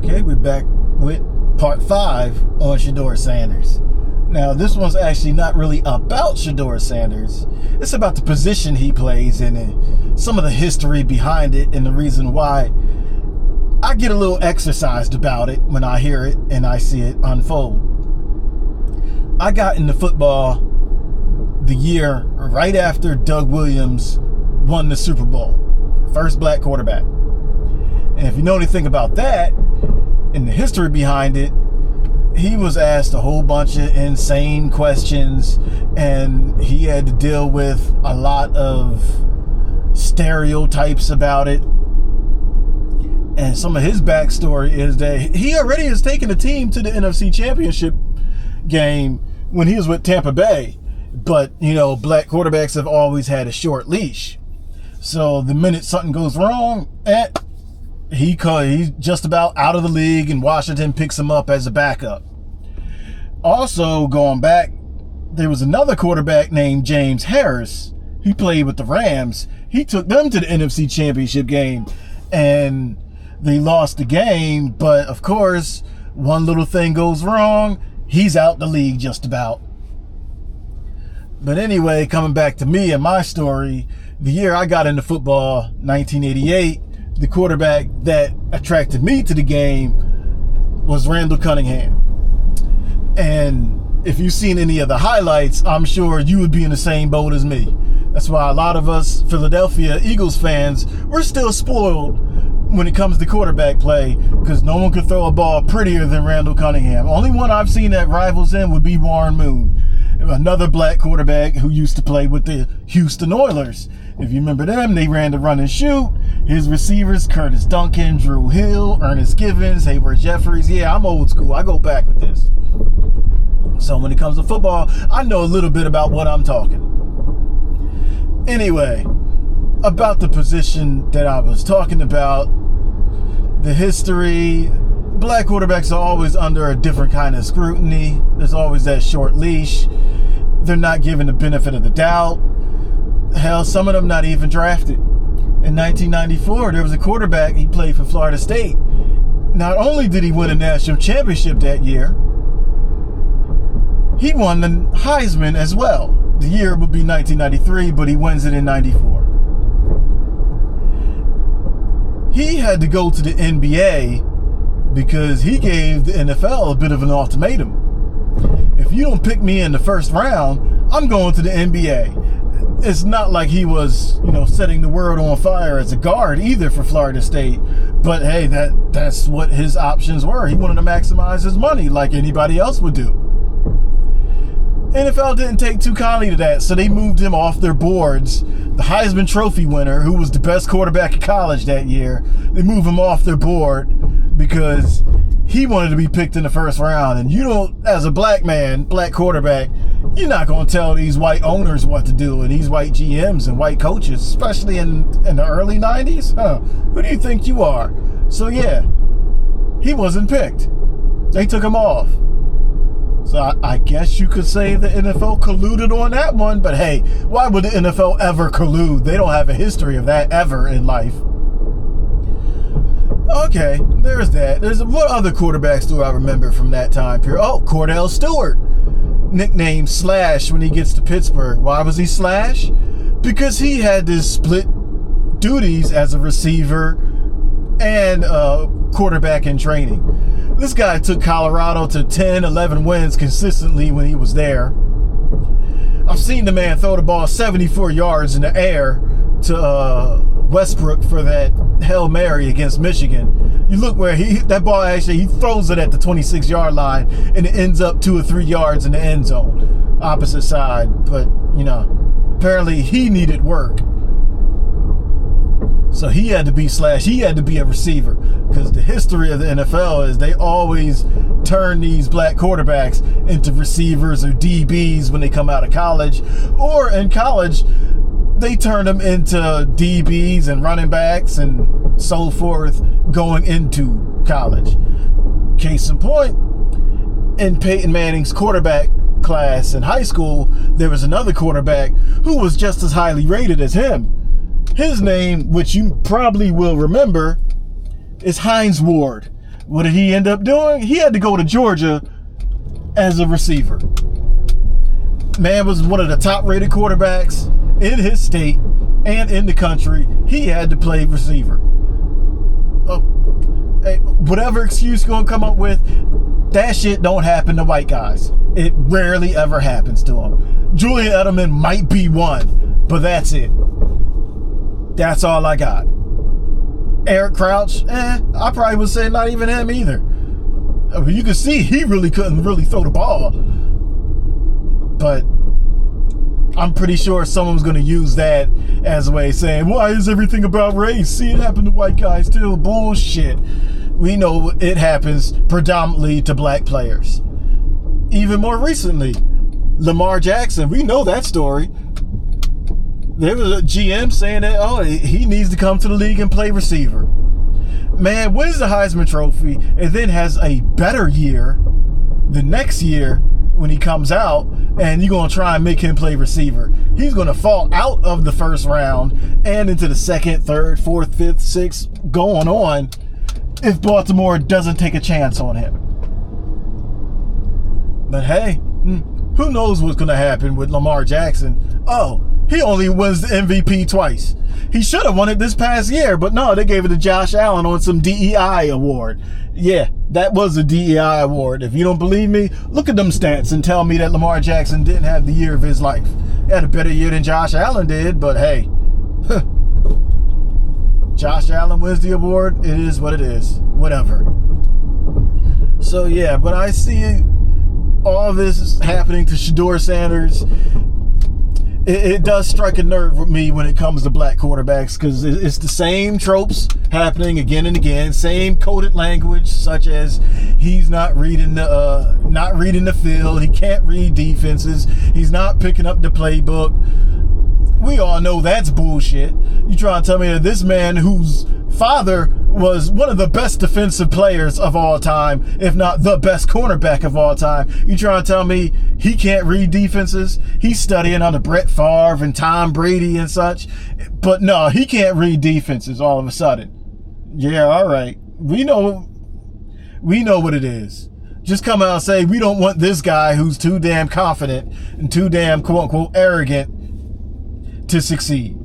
Okay, we're back with part 5 on Shadeur Sanders. Now, this one's actually not really about Shadeur Sanders. It's about the position he plays and some of the history behind it and the reason why I get a little exercised about it when I hear it and I see it unfold. I got into football the year right after Doug Williams won the Super Bowl. First black quarterback. And if you know anything about that, and the history behind it, he was asked a whole bunch of insane questions, and he had to deal with a lot of stereotypes about it. And some of his backstory is that he already has taken the team to the NFC Championship game when he was with Tampa Bay. But, you know, black quarterbacks have always had a short leash. So the minute something goes wrong, he's just about out of the league, and Washington picks him up as a backup. Also, going back, there was another quarterback named James Harris. He played with the Rams. He took them to the NFC Championship game, and they lost the game. But, of course, one little thing goes wrong, he's out the league just about. But anyway, coming back to me and my story, the year I got into football, 1988, the quarterback that attracted me to the game was Randall Cunningham. And if you've seen any of the highlights, I'm sure you would be in the same boat as me. That's why a lot of us Philadelphia Eagles fans, we're still spoiled when it comes to quarterback play, because no one could throw a ball prettier than Randall Cunningham. Only one I've seen that rivals him would be Warren Moon, another black quarterback who used to play with the Houston Oilers. If you remember them, they ran the run and shoot. His receivers, Curtis Duncan, Drew Hill, Ernest Givens, Hayward Jeffries. Yeah, I'm old school. I go back with this. So when it comes to football, I know a little bit about what I'm talking. Anyway, about the position that I was talking about, the history, black quarterbacks are always under a different kind of scrutiny. There's always that short leash. They're not given the benefit of the doubt. Hell, some of them not even drafted. In 1994, there was a quarterback, he played for Florida State. Not only did he win a national championship that year, he won the Heisman as well. The year would be 1993, but he wins it in 94. He had to go to the NBA because he gave the NFL a bit of an ultimatum. If you don't pick me in the first round, I'm going to the NBA. It's not like he was, setting the world on fire as a guard either for Florida State. But hey, that's what his options were. He wanted to maximize his money like anybody else would do. NFL didn't take too kindly to that, so they moved him off their boards. The Heisman Trophy winner, who was the best quarterback in college that year, they moved him off their board because he wanted to be picked in the first round. And you don't, as a black man, black quarterback, you're not going to tell these white owners what to do and these white GMs and white coaches, especially in the early 90s. Who do you think you are? So yeah, he wasn't picked. They took him off. So I guess you could say the NFL colluded on that one, but hey, why would the NFL ever collude? They don't have a history of that ever in life. Okay, there's that. What other quarterbacks do I remember from that time period? Oh, Cordell Stewart, nicknamed Slash when he gets to Pittsburgh. Why was he Slash? Because he had to split duties as a receiver and quarterback in training. This guy took Colorado to 10, 11 wins consistently when he was there. I've seen the man throw the ball 74 yards in the air to Westbrook for that Hail Mary against Michigan. You look where that ball he throws it at the 26-yard line and it ends up 2 or 3 yards in the end zone, opposite side. But, apparently he needed work. So he had to be Slash. He had to be a receiver because the history of the NFL is they always turn these black quarterbacks into receivers or DBs when they come out of college. Or in college, they turn them into DBs and running backs and so forth going into college. Case in point, in Peyton Manning's quarterback class in high school, there was another quarterback who was just as highly rated as him. His name, which you probably will remember, is Hines Ward. What did he end up doing? He had to go to Georgia as a receiver. Man was one of the top-rated quarterbacks in his state and in the country. He had to play receiver. Hey, whatever excuse you're going to come up with, that shit don't happen to white guys. It rarely ever happens to them. Julian Edelman might be one, but that's it. That's all I got. Eric Crouch, I probably would say not even him either. I mean, you can see he really couldn't really throw the ball. But I'm pretty sure someone's going to use that as a way of saying, why is everything about race? See, it happened to white guys too. Bullshit. We know it happens predominantly to black players. Even more recently, Lamar Jackson, we know that story. There was a GM saying that, he needs to come to the league and play receiver. Man wins the Heisman Trophy and then has a better year the next year when he comes out, and you're going to try and make him play receiver. He's going to fall out of the first round and into the second, third, fourth, fifth, sixth, going on if Baltimore doesn't take a chance on him. But hey, who knows what's going to happen with Lamar Jackson? He only wins the MVP twice. He should have won it this past year, but no, they gave it to Josh Allen on some DEI award. Yeah, that was a DEI award. If you don't believe me, look at them stats and tell me that Lamar Jackson didn't have the year of his life. He had a better year than Josh Allen did, but hey, Josh Allen wins the award. It is what it is. Whatever. So yeah, but I see all this happening to Shadeur Sanders. It does strike a nerve with me when it comes to black quarterbacks, because it's the same tropes happening again and again, same coded language, such as he's not reading the field, he can't read defenses, he's not picking up the playbook. We all know that's bullshit. You trying to tell me that this man, whose father was one of the best defensive players of all time, if not the best cornerback of all time, you trying to tell me he can't read defenses? He's studying under Brett Favre and Tom Brady and such, but no, he can't read defenses all of a sudden. Yeah, all right. We know what it is. Just come out and say, we don't want this guy who's too damn confident and too damn quote unquote arrogant to succeed.